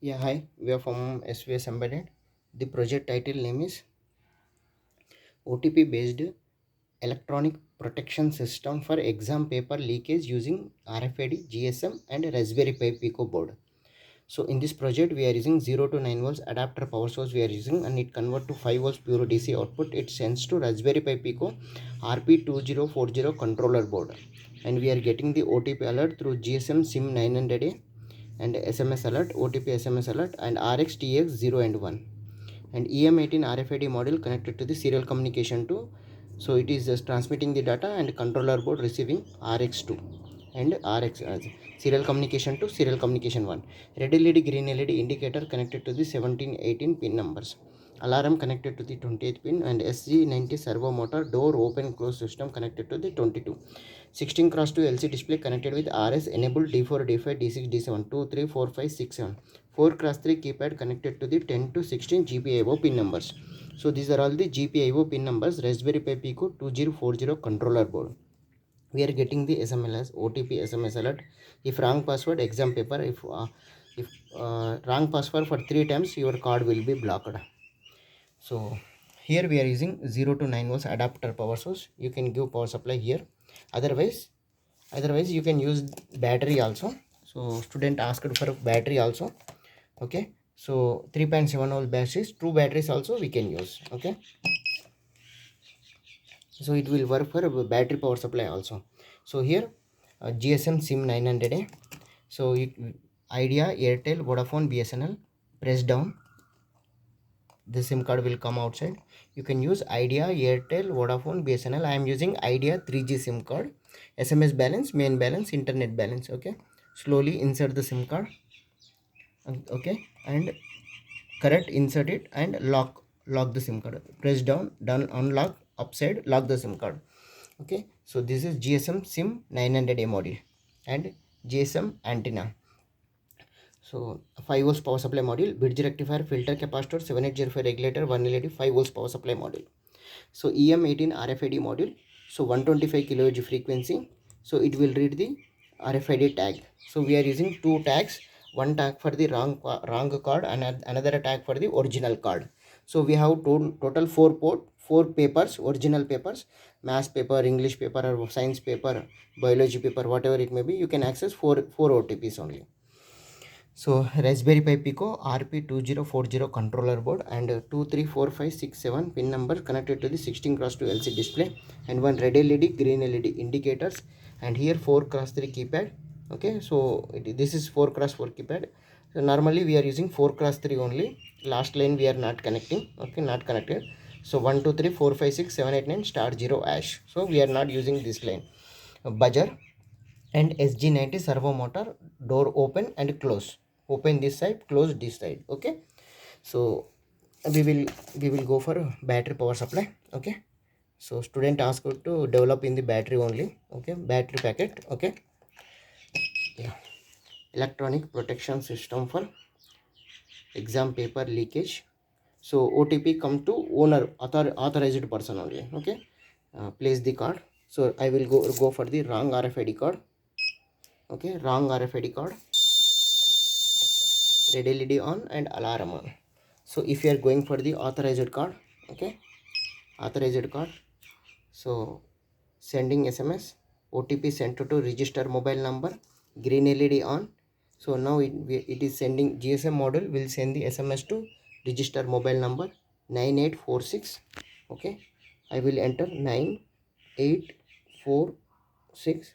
Yeah, hi. We are from svsembedded. The project title name is OTP based electronic protection system for exam paper leakage using RFID, GSM and Raspberry Pi Pico board. So in this project we are using 0 to 9 volts adapter power source we are using, and it convert to 5 volts pure DC output. It sends to Raspberry Pi Pico RP2040 controller board, and we are getting the OTP alert through GSM SIM 900A and SMS alert, OTP SMS alert, and RX TX 0 and 1, and EM18 RFID module connected to the serial communication to. So it is just transmitting the data and controller board receiving RX2 and RX as serial communication to serial communication 1. Red LED, green LED indicator connected to the 17, 18 pin numbers. Alarm connected to the 28th pin, and SG90 servo motor door open close system connected to the 22. 16x2 LC display connected with RS enable D4, D5, D6, D7, 2, 3, 4, 5, 6, 7. 4x3 keypad connected to the 10 to 16 GPIO pin numbers. So these are all the GPIO pin numbers. Raspberry Pi Pico 2040 controller board. We are getting the SMS, OTP, SMS alert. If wrong password, exam paper. If wrong password for 3 times, your card will be blocked. So here we are using 0 to 9 volts adapter power source. You can give power supply here. Otherwise you can use battery also. So student asked for battery also. Okay, so 3.7 volt batteries, two batteries also we can use. Okay, so it will work for battery power supply also. So here GSM SIM 900A. So Idea, Airtel, Vodafone, BSNL. Press down, the SIM card will come outside. You can use Idea, Airtel, Vodafone, BSNL. I am using Idea 3G SIM card. SMS balance, main balance, internet balance. Okay, slowly insert the SIM card. Okay, and correct, insert it and lock the SIM card. Press down, done, unlock, upside, lock the SIM card. Okay, so this is GSM SIM 900A module and GSM antenna. So 5 volts power supply module, bridge rectifier, filter capacitor, 7805 regulator, 1 LED, 5 volts power supply module. So EM18 RFID module, so 125 kHz frequency, so it will read the RFID tag. So we are using two tags, one tag for the wrong card and another tag for the original card. So we have total 4 papers, original papers, math paper, English paper, or science paper, biology paper, whatever it may be. You can access 4 OTPs only. So Raspberry Pi Pico RP2040 controller board, and 2, 3, 4, 5, 6, 7 pin number connected to the 16x2 LC display, and one red LED, green LED indicators, and here 4x3 keypad. Okay, so this is 4x4 keypad. So normally we are using 4x3 only. Last line we are not connecting. Okay, not connected. So 1, 2, 3, 4, 5, 6, 7, 8, 9 star 0 hash. So we are not using this line. Buzzer and SG90 servo motor door open and close. Open this side, close this side. Okay, so we will go for battery power supply. Okay, so student asked to develop in the battery only. Okay, battery packet. Okay, yeah, electronic protection system for exam paper leakage. So OTP come to owner, authorized person only. Okay, place the card. So I will go for the wrong RFID card. Okay, wrong RFID card. Red LED on and alarm on. So if you are going for the authorized card, okay, authorized card, so sending SMS, OTP sent to register mobile number, green LED on. So now it is sending, GSM module will send the SMS to register mobile number 9846. Okay, I will enter 9846.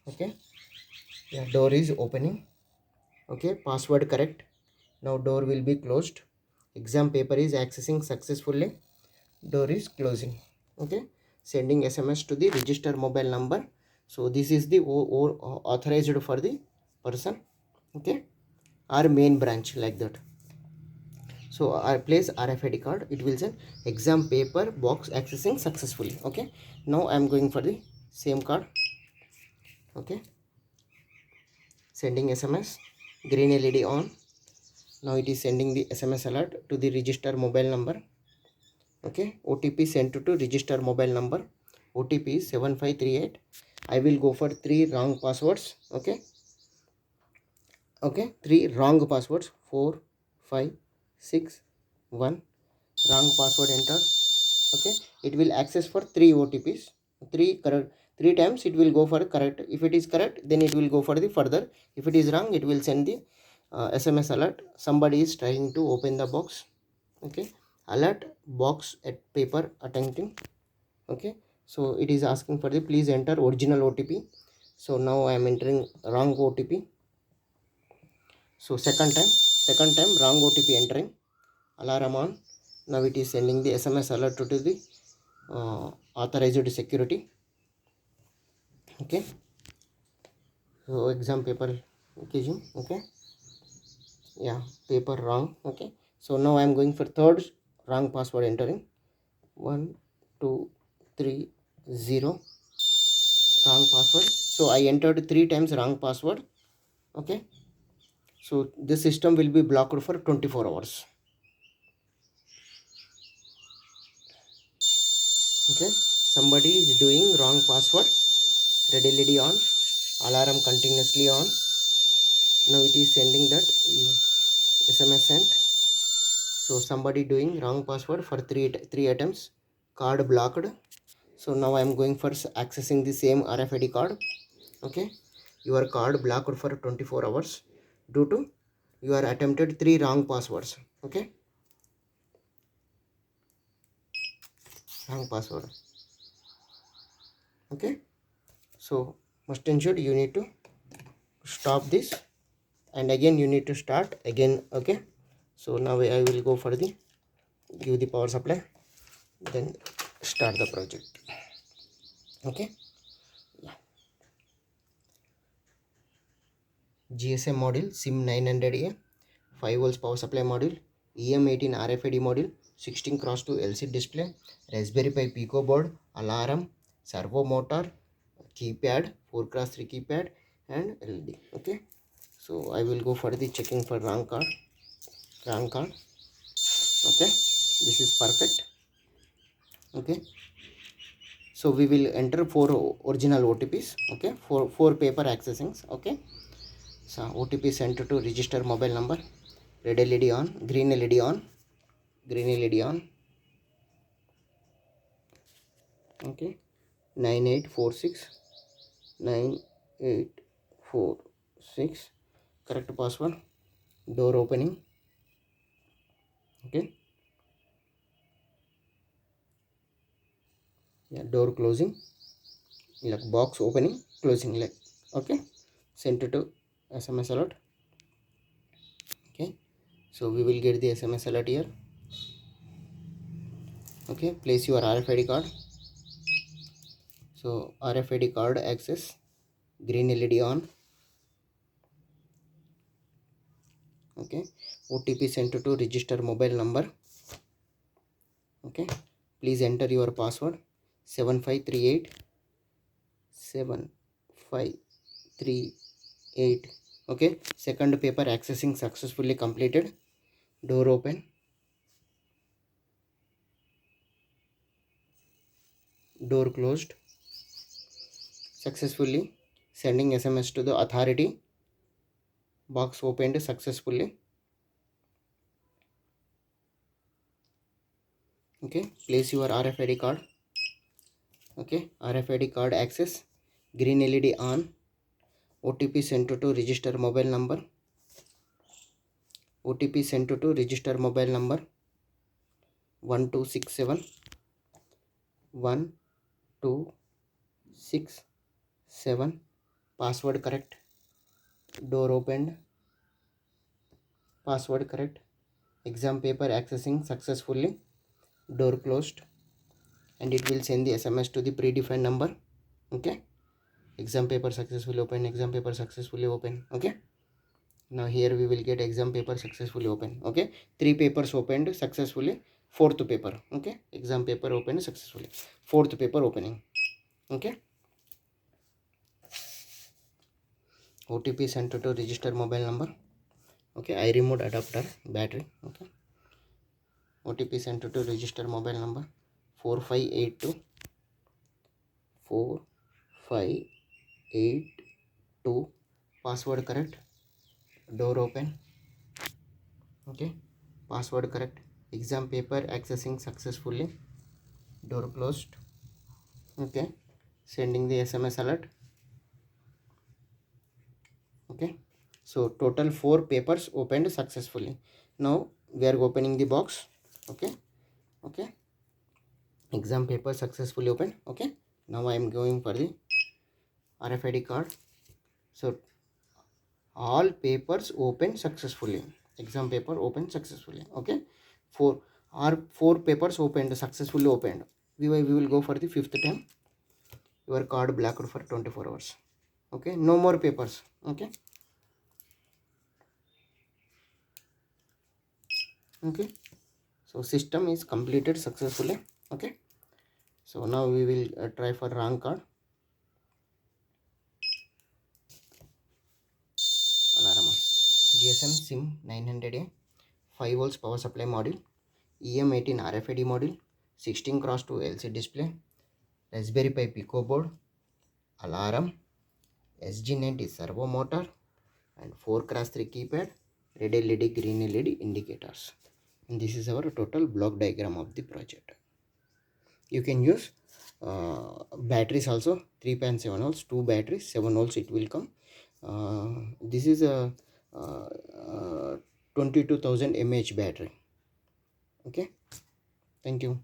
Okay, yeah, door is opening. Okay, password correct. Now door will be closed. Exam paper is accessing successfully. Door is closing. Okay, sending SMS to the register mobile number. So this is the authorized for the person. Okay, our main branch, like that. So I place RFID card. It will say exam paper box accessing successfully. Okay, now I am going for the same card. Okay, sending SMS, green LED on. Now it is sending the SMS alert to the register mobile number. Okay, OTP sent to register mobile number. OTP is 7538. I will go for 3 wrong passwords. Okay, Okay, 3 wrong passwords, 4 5 6 1, wrong password entered. Okay, it will access for 3 OTPs, 3 correct, 3 times it will go for correct. If it is correct, then it will go for the further. If it is wrong, it will send the SMS alert, somebody is trying to open the box. Okay, alert box at paper attempting. Okay, so it is asking for the please enter original OTP. So now I am entering wrong OTP. So second time wrong OTP entering, alarm on. Now it is sending the SMS alert to the authorized security. Okay, so exam paper occasion. Okay, yeah, paper wrong. Okay, so now I am going for third wrong password entering, 1 2 3 0, wrong password. So I entered 3 times wrong password. Okay, so this system will be blocked for 24 hours. Okay, somebody is doing wrong password, red LED on, alarm continuously on. Now it is sending that SMS sent. So somebody doing wrong password for three attempts, card blocked. So now I am going for accessing the same RFID card. Okay, your card blocked for 24 hours due to you are attempted 3 wrong passwords. Okay, wrong password. Okay, so must ensure you need to stop this, and again you need to start again. Okay, so now I will go for the give the power supply, then start the project. Okay, GSM module SIM 900A, 5 volts power supply module, EM18 RFID module, 16 x 2 LCD display, Raspberry Pi Pico board, alarm, servo motor, keypad, 4 x 3 keypad, and LED. Okay, so I will go for the checking for wrong card. Okay, this is perfect. Okay, so we will enter 4 original OTPs. Okay, four paper accessings. Okay, so OTP sent to register mobile number, red LED on, green LED on, green LED on. Okay, 9846 correct password, door opening. Okay, yeah, door closing, like box opening closing, like. Okay, sent to SMS alert. Okay, so we will get the SMS alert here. Okay, place your RFID card. So RFID card access, green LED on. Okay, OTP sent to register mobile number. Okay, please enter your password, 7538 7538. Okay, second paper accessing successfully completed, door open, door closed successfully, sending SMS to the authority, box opened successfully. Okay, place your RFID card. Okay, RFID card access, green LED on, OTP sent to register mobile number, OTP sent to register mobile number, 1267 1267, password correct, door opened, password correct, exam paper accessing successfully, door closed, and it will send the SMS to the predefined number. Okay, exam paper successfully open, exam paper successfully open. Okay, now here we will get exam paper successfully open. Okay, 3 papers opened successfully, fourth paper. Okay, exam paper opened successfully, fourth paper opening. Okay, OTP sent to register mobile number. Okay, I removed adapter battery. Okay, OTP sent to register mobile number, 4582 4582, password correct, door open, okay, password correct, exam paper accessing successfully, door closed, okay, sending the SMS alert, okay. So total 4 papers opened successfully. Now we are opening the box, okay, okay, exam paper successfully opened, okay. Now I am going for the RFID card. So all papers open successfully, exam paper opened successfully, okay. Four papers opened successfully opened. We will go for the fifth time. Your card blocked for 24 hours, okay, no more papers, okay, okay. So system is completed successfully, okay. So now we will try for wrong card. Alarm on. GSM SIM 900A 5 volts power supply module, EM18 RFID module, 16 cross 2 LCD display, Raspberry Pi Pico board, alarm, SG90 servo motor, and 4 cross 3 keypad, red LED, green LED indicators. And this is our total block diagram of the project. You can use batteries also, 3.7 volts, 2 batteries, 7 volts it will come. This is a 22,000 mAh battery, okay. Thank you.